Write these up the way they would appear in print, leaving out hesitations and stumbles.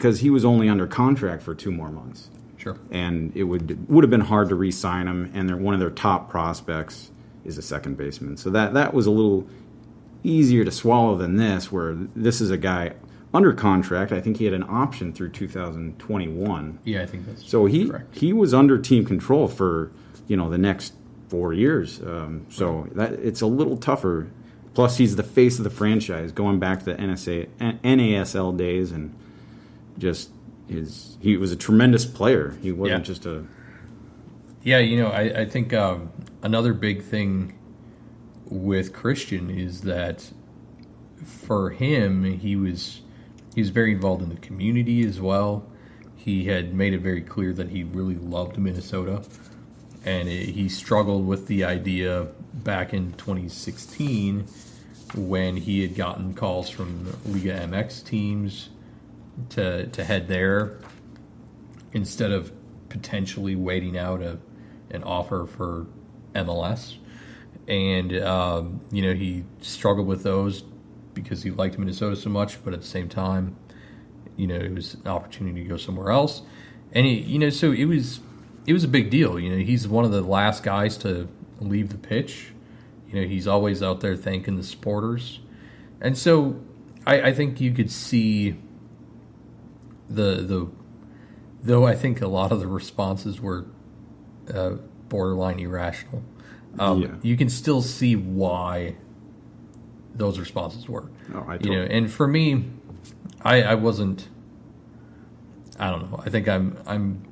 because he was only under contract for 2 more months. Sure. And it would have been hard to re-sign him, and one of their top prospects is a second baseman. So that was a little easier to swallow than this, where this is a guy under contract. I think he had an option through 2021. Yeah, I think that's so correct. He was under team control for the next 4 years. So that it's a little tougher. Plus, he's the face of the franchise, going back to the NASL days, and just he was a tremendous player. He wasn't just a. Yeah, I think another big thing with Christian is that for him, he was very involved in the community as well. He had made it very clear that he really loved Minnesota, and he struggled with the idea back in 2016 when he had gotten calls from Liga MX teams to head there instead of potentially waiting out an offer for MLS. And, he struggled with those because he liked Minnesota so much, but at the same time, it was an opportunity to go somewhere else. And, so it was a big deal. He's one of the last guys to leave the pitch. He's always out there thanking the supporters. And so I think you could see though I think a lot of the responses were borderline irrational. You can still see why those responses were. Oh, I totally. And for me, I wasn't. I don't know. I think I'm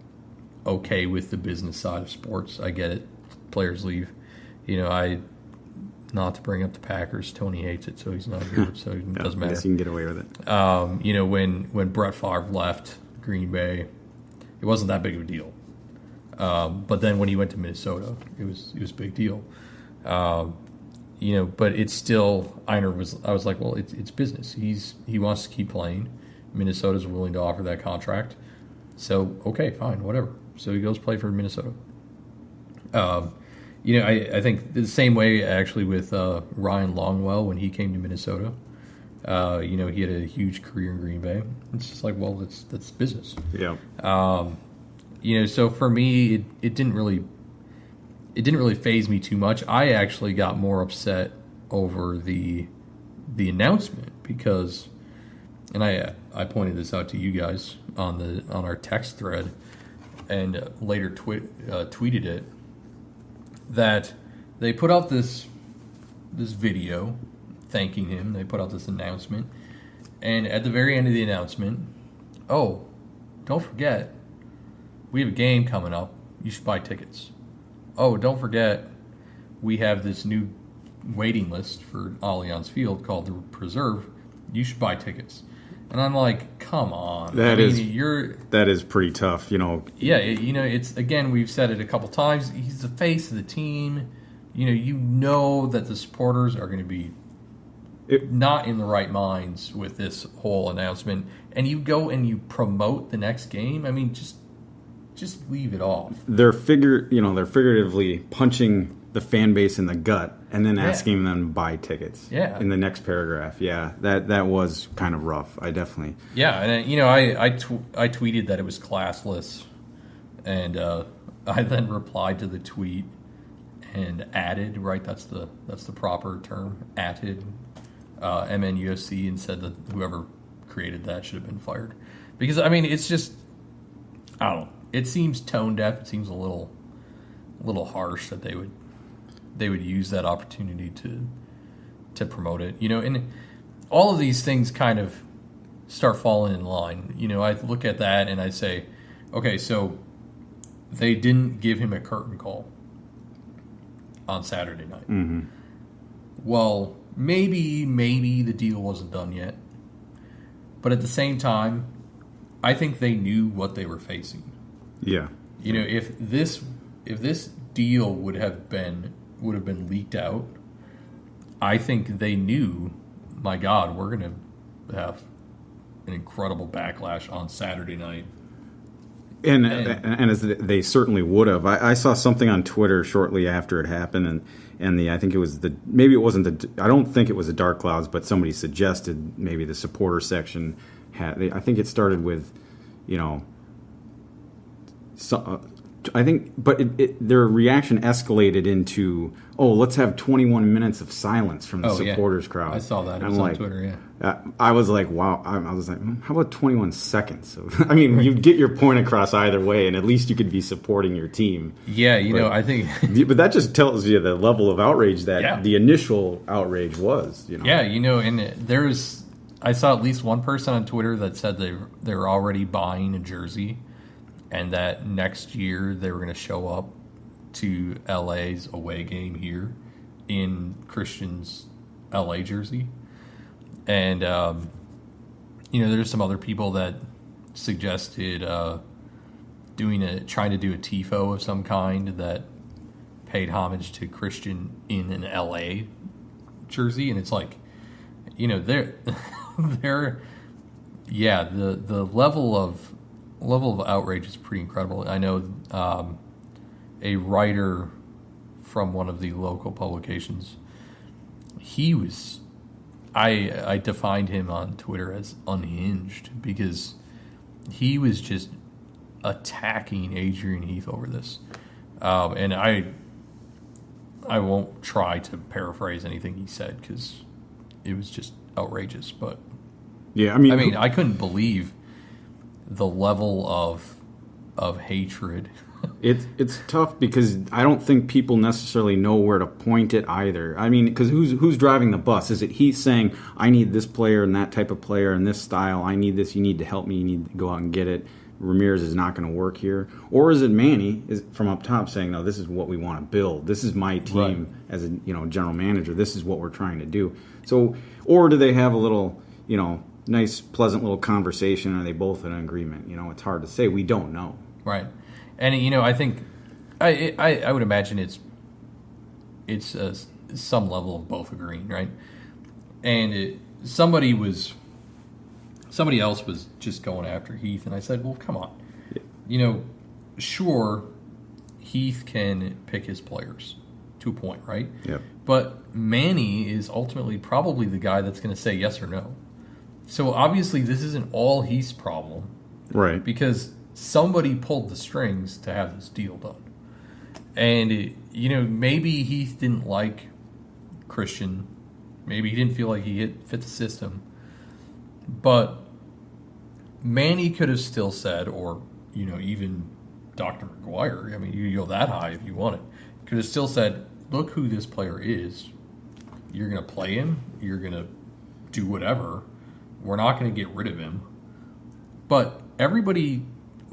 okay with the business side of sports. I get it. Players leave. Not to bring up the Packers. Tony hates it, so he's not here. So it doesn't matter. I guess you can get away with it. When Brett Favre left Green Bay, it wasn't that big of a deal. But then when he went to Minnesota, it was a big deal. But it's still, I was like, well, it's business. He wants to keep playing. Minnesota's willing to offer that contract. So, okay, fine, whatever. So he goes play for Minnesota. I think the same way actually with Ryan Longwell when he came to Minnesota. He had a huge career in Green Bay. It's just like, well, that's business. Yeah. So for me, it didn't really faze me too much. I actually got more upset over the announcement because, and I pointed this out to you guys on our text thread, and later tweeted it, that they put out this video thanking him. They put out this announcement, and at the very end of the announcement, oh, don't forget, we have a game coming up. You should buy tickets. Oh, don't forget, we have this new waiting list for Allianz Field called the Preserve. You should buy tickets. And I'm like, come on. That is pretty tough, Yeah, it's, again, we've said it a couple times. He's the face of the team. You know that the supporters are going to be not in the right minds with this whole announcement. And you go and you promote the next game. I mean, just leave it off. They're figuratively punching the fan base in the gut and then asking them to buy tickets. Yeah. In the next paragraph. Yeah. That was kind of rough. I definitely. Yeah, and I tweeted that it was classless, and I then replied to the tweet and added, right? That's the proper term. Added MNUFC and said that whoever created that should have been fired, because it's just, I don't know. It seems tone deaf. It seems a little harsh that they would use that opportunity to promote it. And all of these things kind of start falling in line. I look at that and I say, okay, so they didn't give him a curtain call on Saturday night. Mm-hmm. Well, maybe the deal wasn't done yet. But at the same time, I think they knew what they were facing. Yeah. If this deal would have been leaked out, I think they knew, my God, we're going to have an incredible backlash on Saturday night. And as they certainly would have. I saw something on Twitter shortly after it happened, and I think it was I don't think it was the Dark Clouds, but somebody suggested maybe the supporter section I think it started with So, I think, but their reaction escalated into, let's have 21 minutes of silence from the supporters crowd. I saw that. It was on Twitter, I was like, wow. I was like, how about 21 seconds? So, I mean, you get your point across either way, and at least you could be supporting your team. Yeah, I think... But that just tells you the level of outrage that the initial outrage was. Yeah, and I saw at least one person on Twitter that said they're already buying a jersey, and that next year they were going to show up to LA's away game here in Christian's LA jersey. And, there's some other people that suggested trying to do a TIFO of some kind that paid homage to Christian in an LA jersey. And it's like, the level of outrage is pretty incredible. I know a writer from one of the local publications, I defined him on Twitter as unhinged because he was just attacking Adrian Heath over this. And I won't try to paraphrase anything he said because it was just outrageous. But yeah, I couldn't believe the level of hatred. It's tough because I don't think people necessarily know where to point it either. I mean, because who's driving the bus? Is it Heath saying, I need this player and that type of player and this style, I need this, you need to help me, you need to go out and get it, Ramirez is not going to work here? Or is it Manny from up top saying, no, this is what we want to build, this is my team as a general manager, this is what we're trying to do? So, or do they have a little, nice, pleasant little conversation, or are they both in agreement? It's hard to say. We don't know. Right. And I think I would imagine it's some level of both agreeing, right? And somebody else was just going after Heath, and I said, well, come on, sure, Heath can pick his players to a point, right? Yep. But Manny is ultimately probably the guy that's going to say yes or no. So obviously, this isn't all Heath's problem, right? Because somebody pulled the strings to have this deal done. And, maybe Heath didn't like Christian. Maybe he didn't feel like he fit the system. But Manny could have still said, or, even Dr. McGuire, you go that high if you want it, could have still said, look who this player is. You're going to play him. You're going to do whatever. We're not going to get rid of him. But everybody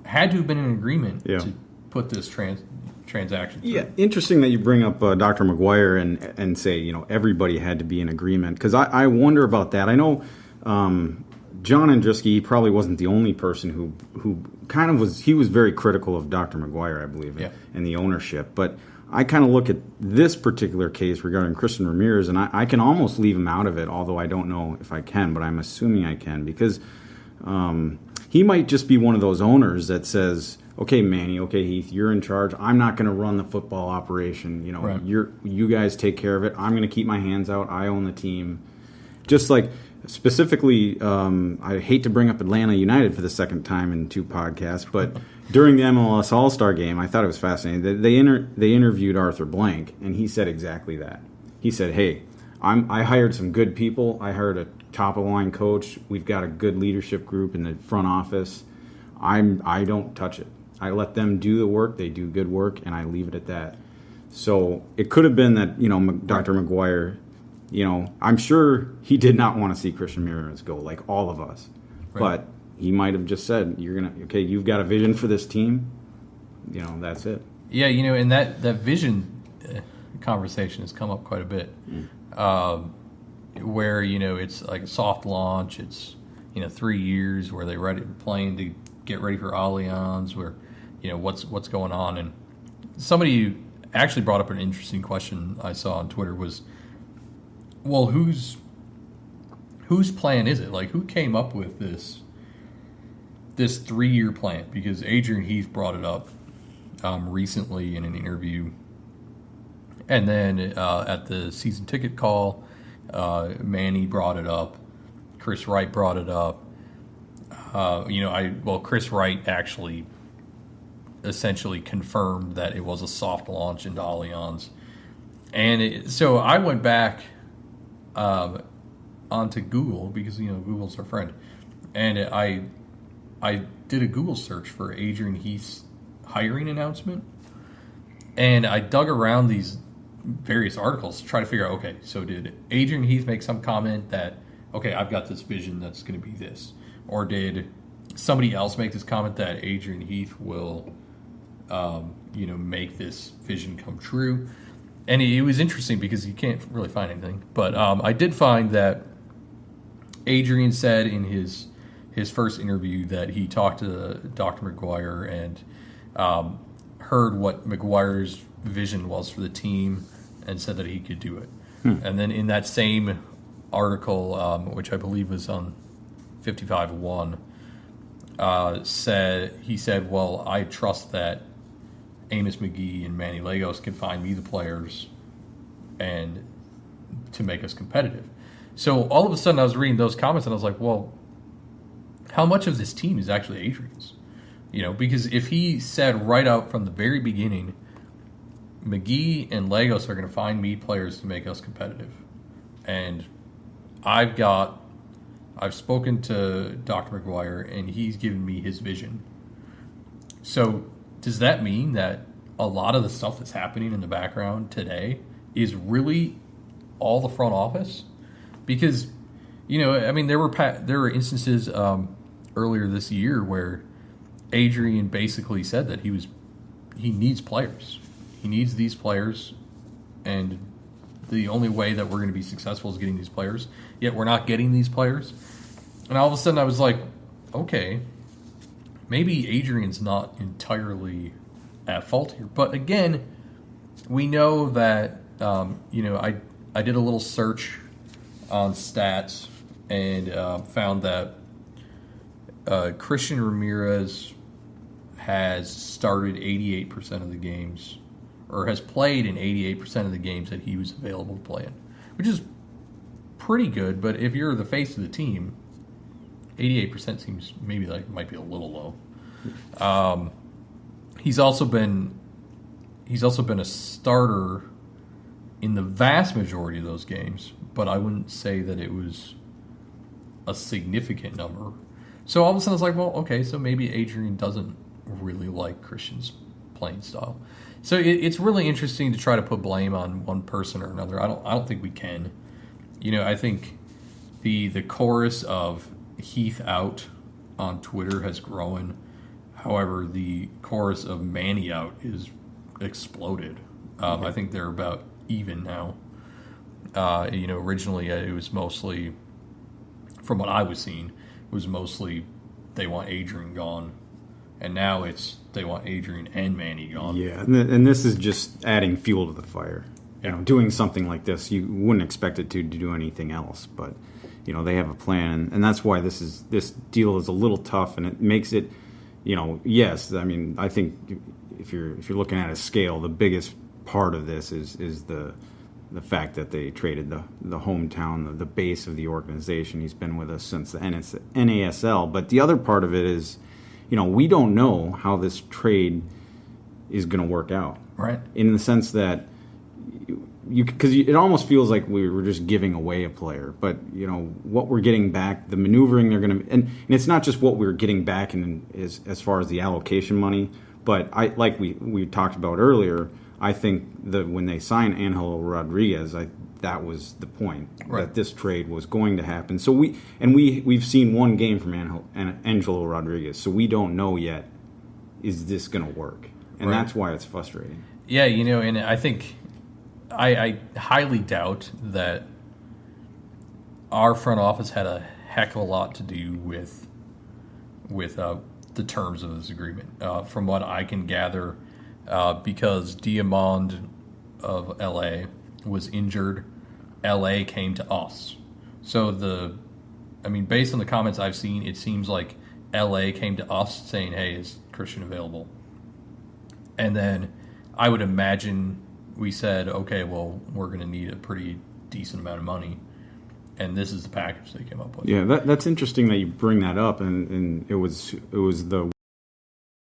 had to have been in agreement to put this transaction through. Yeah, interesting that you bring up Dr. McGuire and say, everybody had to be in agreement. Because I wonder about that. I know John Andruski probably wasn't the only person who kind of was, he was very critical of Dr. McGuire, I believe, and the ownership. But I kind of look at this particular case regarding Christian Ramirez, and I can almost leave him out of it, although I don't know if I can, but I'm assuming I can, because he might just be one of those owners that says, okay, Manny, okay, Heath, you're in charge. I'm not going to run the football operation. You guys take care of it. I'm going to keep my hands out. I own the team. Just like specifically, I hate to bring up Atlanta United for the second time in 2 podcasts, but during the MLS All-Star game, I thought it was fascinating. They interviewed Arthur Blank, and he said exactly that. He said, hey, I hired some good people. I hired a top-of-the-line coach. We've got a good leadership group in the front office. I don't touch it. I let them do the work. They do good work, and I leave it at that. So it could have been that, Dr. McGuire, I'm sure he did not want to see Christian Ramirez go, like all of us. Right. But he might have just said, you've got a vision for this team. That's it. Yeah, and that vision conversation has come up quite a bit. Where, it's like a soft launch. It's, 3 years where they're playing to get ready for Allianz, where, what's going on. And somebody actually brought up an interesting question I saw on Twitter was, well, whose plan is it? Like, who came up with this 3-year plan? Because Adrian Heath brought it up recently in an interview. And then at the season ticket call, Manny brought it up. Chris Wright brought it up. Chris Wright actually essentially confirmed that it was a soft launch into Allianz. And so I went back onto Google because, Google's our friend. And I did a Google search for Adrian Heath's hiring announcement. And I dug around these various articles to try to figure out, okay, so did Adrian Heath make some comment that, okay, I've got this vision that's going to be this? Or did somebody else make this comment that Adrian Heath will, make this vision come true? And it was interesting because you can't really find anything. But I did find that Adrian said in his first interview that he talked to Dr. McGuire and heard what McGuire's vision was for the team and said that he could do it. And then in that same article, which I believe was on 55-1, he said, well, I trust that Amos McGee and Manny Lagos can find me the players and to make us competitive. So all of a sudden I was reading those comments and I was like, well, how much of this team is actually Adrian's? Because if he said right out from the very beginning, McGee and Lagos are going to find me players to make us competitive. And I've spoken to Dr. McGuire and he's given me his vision. So does that mean that a lot of the stuff that's happening in the background today is really all the front office? Because, there were instances earlier this year where Adrian basically said that he needs players. He needs these players, and the only way that we're going to be successful is getting these players. Yet we're not getting these players. And all of a sudden I was like, okay, maybe Adrian's not entirely at fault here. But again, we know that, I did a little search on stats and found that Christian Ramirez has started 88% of the games, or has played in 88% of the games that he was available to play in, which is pretty good. But if you're the face of the team, 88% seems maybe like might be a little low. He's also been a starter in the vast majority of those games, but I wouldn't say that it was a significant number. So all of a sudden, it's like, well, okay, so maybe Adrian doesn't really like Christian's playing style. So it's really interesting to try to put blame on one person or another. I don't think we can. I think the chorus of Heath out on Twitter has grown. However, the chorus of Manny out is exploded. I think they're about even now. Originally it was mostly, from what I was seeing, it was mostly they want Adrian gone, and now it's they want Adrian and Manny gone. Yeah, and this is just adding fuel to the fire. Doing something like this, you wouldn't expect it to do anything else, but they have a plan, and that's why this deal is a little tough, and it makes it, yes, I mean, I think if you're looking at a scale, the biggest part of this is the fact that they traded the hometown, the base of the organization. He's been with us since the NASL. But the other part of it is, we don't know how this trade is going to work out. Right. In the sense that because it almost feels like we were just giving away a player. But, what we're getting back, the maneuvering they're going to... And it's not just what we're getting back as far as the allocation money. But like we talked about earlier, I think that when they signed Angelo Rodriguez, that was the point, right, that this trade was going to happen. So we've seen one game from Angelo Rodriguez, so we don't know yet, is this going to work? And right, that's why it's frustrating. Yeah, and I think I highly doubt that our front office had a heck of a lot to do with the terms of this agreement. From what I can gather, because Diamond of LA was injured, LA came to us. So based on the comments I've seen, it seems like LA came to us saying, hey, is Christian available? And then I would imagine we said, okay, well, we're going to need a pretty decent amount of money. and this is the package they came up with. Yeah, that's interesting that you bring that up, and it was the